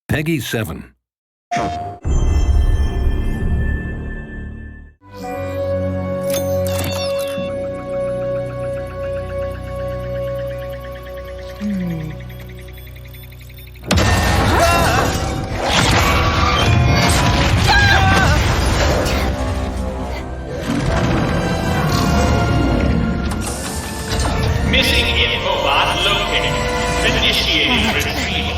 Peggy 7. Missing info bot located. Initiating retrieval.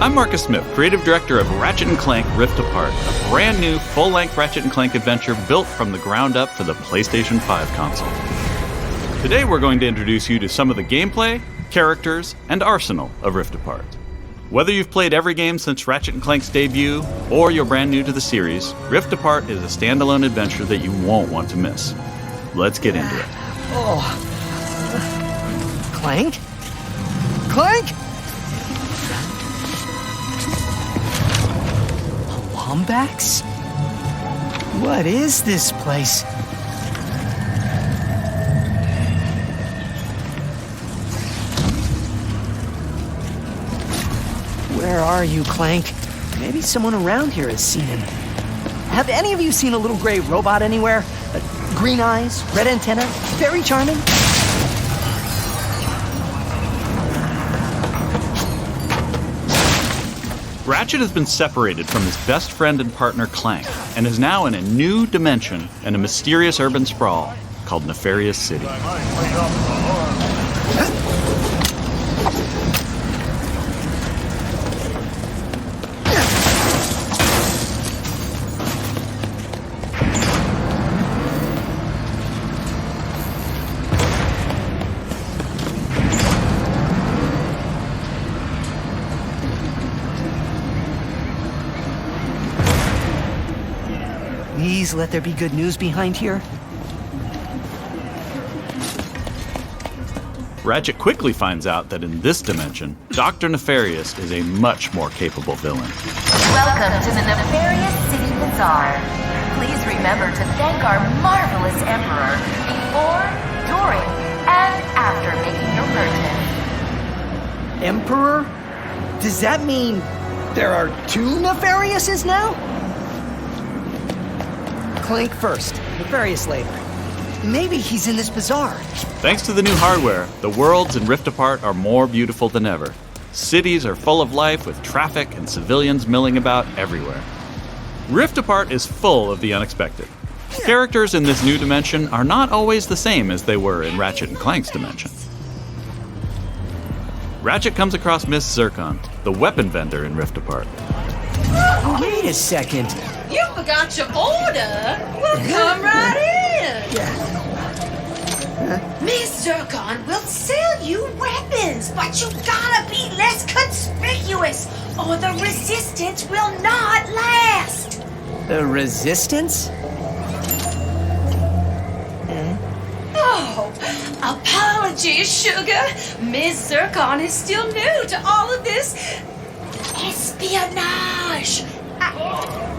I'm Marcus Smith, creative director of Ratchet & Clank Rift Apart, a brand new full-length Ratchet & Clank adventure built from the ground up for the PlayStation 5 console. Today we're going to introduce you to some of the gameplay, characters, and arsenal of Rift Apart. Whether you've played every game since Ratchet & Clank's debut, or you're brand new to the series, Rift Apart is a standalone adventure that you won't want to miss. Let's get into it. Clank? Clank? Lombax? What is this place? Where are you, Clank? Maybe someone around here has seen him. Have any of you seen a little gray robot anywhere? Green eyes, red antenna, very charming? Ratchet has been separated from his best friend and partner Clank, and is now in a new dimension in a mysterious urban sprawl called Nefarious City. Please let there be good news behind here. Ratchet quickly finds out that in this dimension, Dr. Nefarious is a much more capable villain. Welcome to the Nefarious City Bazaar. Please remember to thank our marvelous Emperor before, during, and after making your purchase. Emperor? Does that mean there are two Nefariouses now? Clank first, Nefarious later. Maybe he's in this bazaar. Thanks to the new hardware, the worlds in Rift Apart are more beautiful than ever. Cities are full of life with traffic and civilians milling about everywhere. Rift Apart is full of the unexpected. Characters in this new dimension are not always the same as they were in Ratchet & Clank's dimension. Ratchet comes across Miss Zircon, the weapon vendor in Rift Apart. Wait a second. You forgot your order? Well, come right in. Miss Zircon will sell you weapons, but you gotta be less conspicuous, or the resistance will not last. The resistance? Oh, apologies, sugar. Miss Zircon is still new to all of this espionage.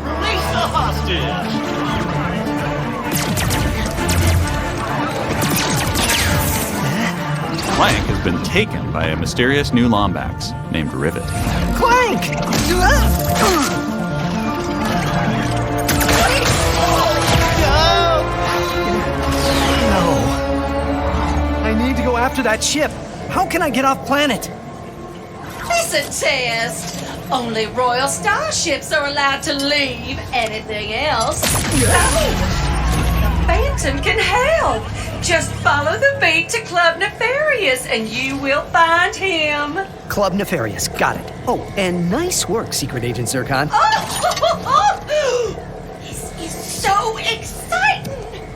Release the hostage! Clank has been taken by a mysterious new Lombax named Rivet. Clank! No. I need to go after that ship. How can I get off planet? It's a test. Only royal starships are allowed to leave. Anything else? Phantom can help. Just follow the beat to Club Nefarious and you will find him. Club Nefarious, got it. Oh, and nice work, Secret Agent Zircon. This is so exciting.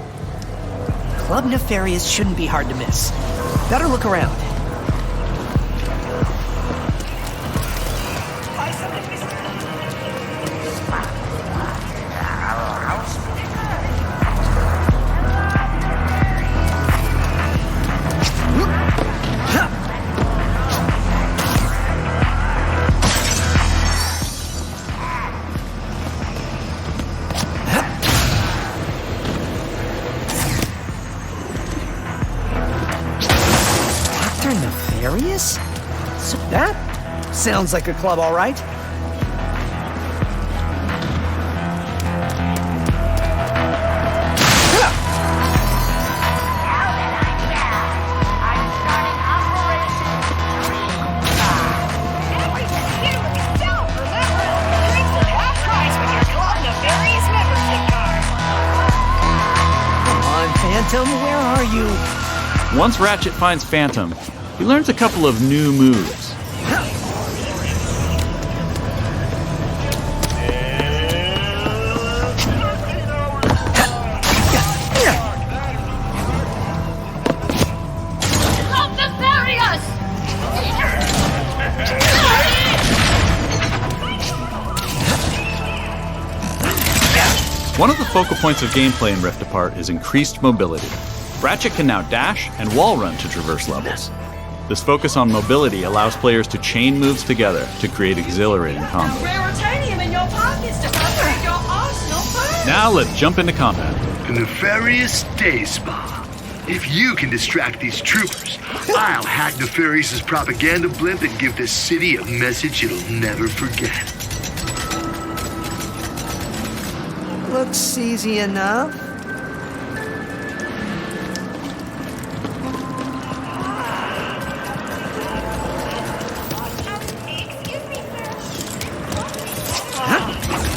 Club Nefarious shouldn't be hard to miss. Better look around. Nefarious? So that sounds like a club, all right. Phantom, where are you? Once Ratchet finds Phantom, he learns a couple of new moves. Help them bury us! One of the focal points of gameplay in Rift Apart is increased mobility. Ratchet can now dash and wall run to traverse levels. This focus on mobility allows players to chain moves together to create exhilarating combos. Raritanium in your pockets to upgrade your arsenal first. Now let's jump into combat. The nefarious day spa. If you can distract these troopers, I'll hack Nefarious's propaganda blimp and give this city a message it'll never forget. Looks easy enough.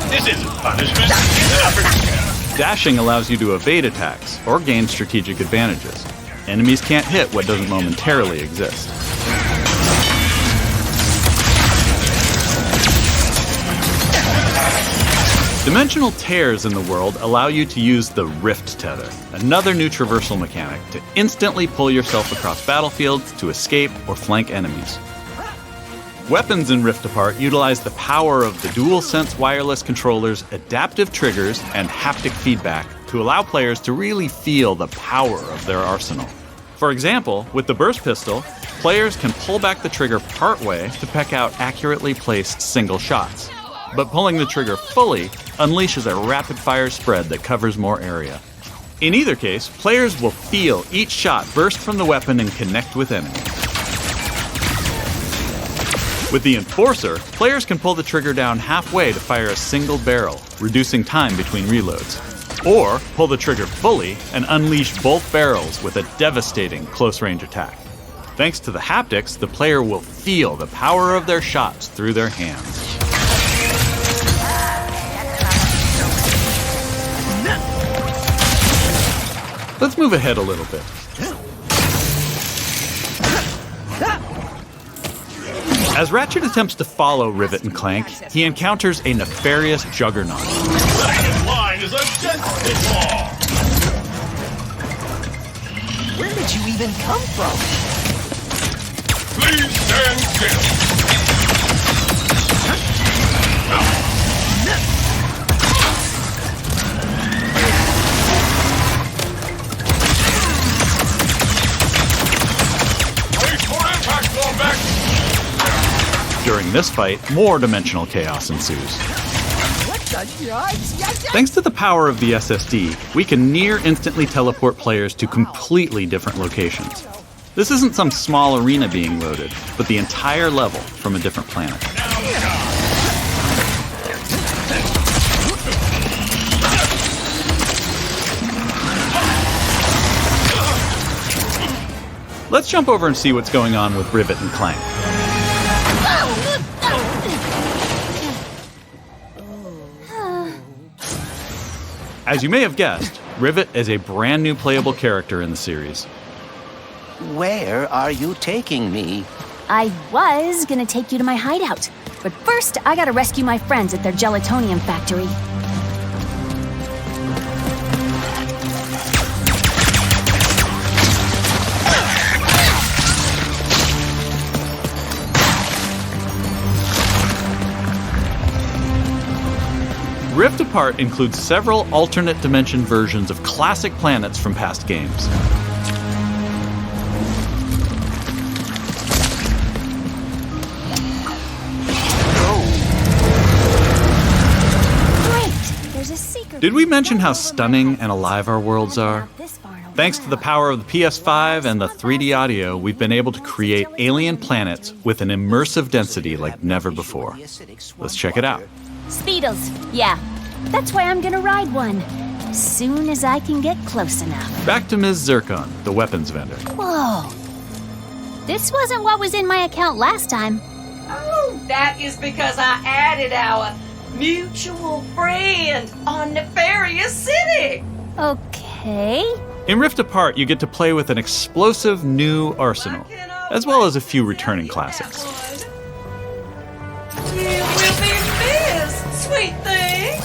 This isn't punishment, it's opportunity. Dashing allows you to evade attacks or gain strategic advantages. Enemies can't hit what doesn't momentarily exist. Dimensional tears in the world allow you to use the Rift Tether, another new traversal mechanic to instantly pull yourself across battlefields to escape or flank enemies. Weapons in Rift Apart utilize the power of the DualSense wireless controller's adaptive triggers and haptic feedback to allow players to really feel the power of their arsenal. For example, with the burst pistol, players can pull back the trigger partway to peck out accurately placed single shots. But pulling the trigger fully unleashes a rapid-fire spread that covers more area. In either case, players will feel each shot burst from the weapon and connect with enemies. With the Enforcer, players can pull the trigger down halfway to fire a single barrel, reducing time between reloads. Or pull the trigger fully and unleash both barrels with a devastating close-range attack. Thanks to the haptics, the player will feel the power of their shots through their hands. Let's move ahead a little bit. As Ratchet attempts to follow Rivet and Clank, he encounters a nefarious juggernaut. Second line is a density ball. Where did you even come from? Please stand still. Wait for impact, fall back. During this fight, more dimensional chaos ensues. Thanks to the power of the SSD, we can near instantly teleport players to completely different locations. This isn't some small arena being loaded, but the entire level from a different planet. Let's jump over and see what's going on with Rivet and Clank. As you may have guessed, Rivet is a brand new playable character in the series. Where are you taking me? I was gonna take you to my hideout, but first I gotta rescue my friends at their gelatonium factory. Rift Apart includes several alternate dimension versions of classic planets from past games. Great! There's a secret. Did we mention how stunning and alive our worlds are? This far and Thanks to the power of the PS5 and the 3D audio, we've been able to create alien planets with an immersive density like never before. Let's check it out. Speedles, yeah. That's why I'm gonna ride one. Soon as I can get close enough. Back to Ms. Zircon, the weapons vendor. Whoa. This wasn't what was in my account last time. Oh, that is because I added our mutual friend on Nefarious City. Okay. In Rift Apart, you get to play with an explosive new arsenal, as well as a few returning classics. You will be missed, sweet thing.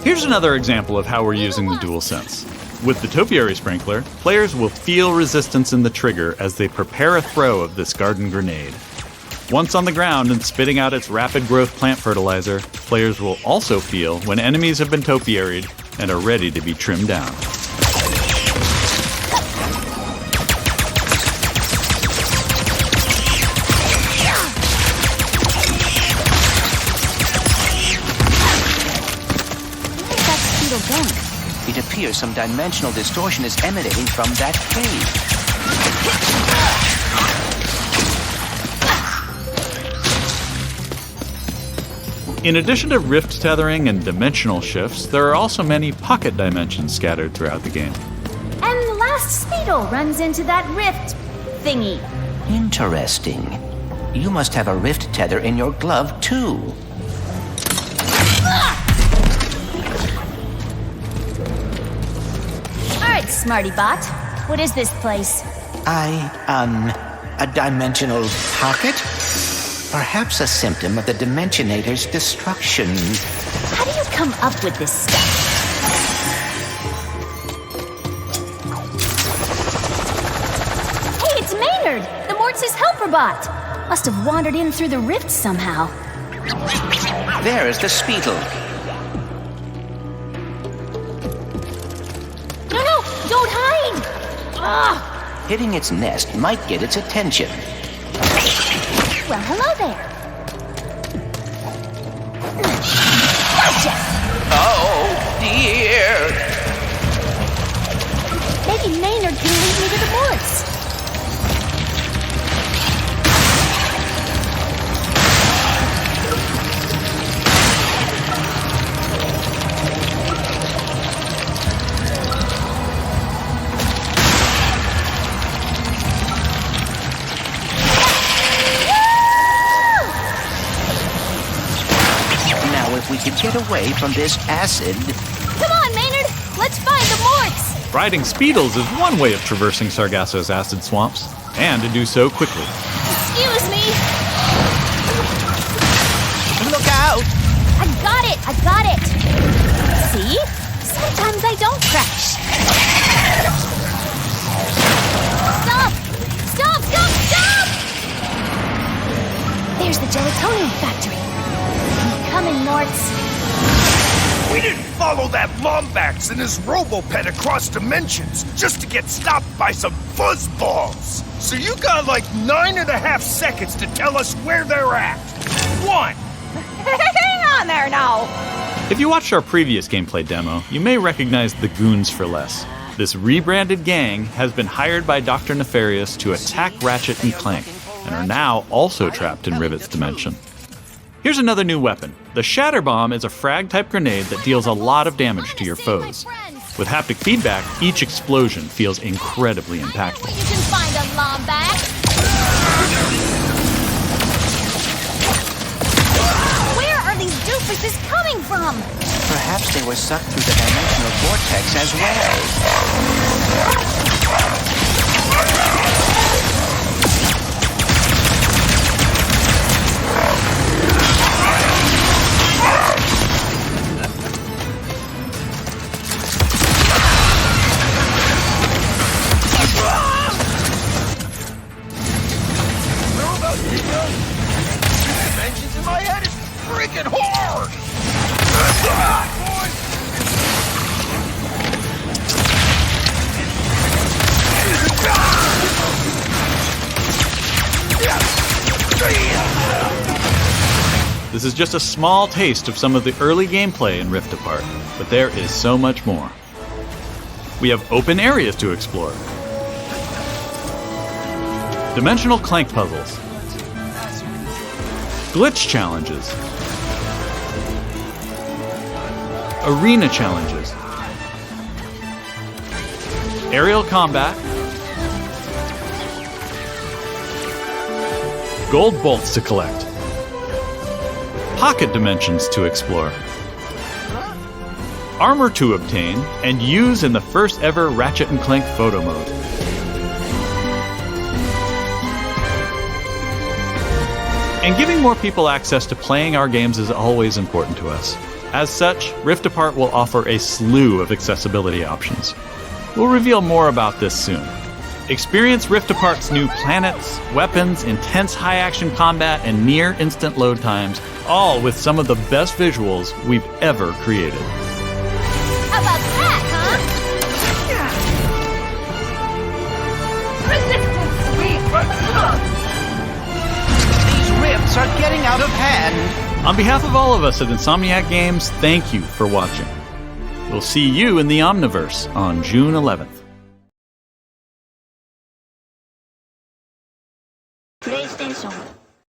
Here's another example of how we're using the DualSense. With the Topiary Sprinkler, players will feel resistance in the trigger as they prepare a throw of this garden grenade. Once on the ground and spitting out its rapid growth plant fertilizer, players will also feel when enemies have been topiaried and are ready to be trimmed down. Where's that Speedle going? It appears some dimensional distortion is emanating from that cave. In addition to rift tethering and dimensional shifts, there are also many pocket dimensions scattered throughout the game. And the last Speedle runs into that rift thingy. Interesting. You must have a rift tether in your glove, too. All right, Smarty Bot. What is this place? A dimensional pocket? Perhaps a symptom of the Dimensionator's destruction. How do you come up with this stuff? Hey, it's Maynard, the Mortis helper bot. Must have wandered in through the rift somehow. There is the Speedle. No, don't hide! Ugh. Hitting its nest might get its attention. Well, hello there. Gotcha! Oh, dear! Maybe Maynard can lead me to the Morts. We could get away from this acid. Come on, Maynard! Let's find the Morts! Riding Speedles is one way of traversing Sargasso's acid swamps, and to do so quickly. Excuse me! Look out! I got it! See? Sometimes I don't crash. Stop! There's the gelatonium factory. Coming, Morts. We didn't follow that Lombax and his Robopet across dimensions just to get stopped by some fuzzballs. So you got like 9.5 seconds to tell us where they're at. 1. Hang on there now. If you watched our previous gameplay demo, you may recognize the Goons for Less. This rebranded gang has been hired by Dr. Nefarious to attack Ratchet and Clank, and are now also trapped in Rivet's dimension. Here's another new weapon. The Shatter Bomb is a frag-type grenade that deals a lot of damage to your foes. With haptic feedback, each explosion feels incredibly impactful. You can find a Lombax. Where are these doofuses coming from? Perhaps they were sucked through the dimensional vortex as well. Dimensions in my head is freaking hard! This is just a small taste of some of the early gameplay in Rift Apart, but there is so much more. We have open areas to explore. Dimensional clank puzzles. Glitch challenges. Arena challenges. Aerial combat. Gold bolts to collect. Pocket dimensions to explore. Armor to obtain and use in the first ever Ratchet & Clank photo mode. And giving more people access to playing our games is always important to us. As such, Rift Apart will offer a slew of accessibility options. We'll reveal more about this soon. Experience Rift Apart's new planets, weapons, intense high-action combat, and near-instant load times, all with some of the best visuals we've ever created. How about that, huh? These rifts are getting out of hand. On behalf of all of us at Insomniac Games, thank you for watching. We'll see you in the Omniverse on June 11th.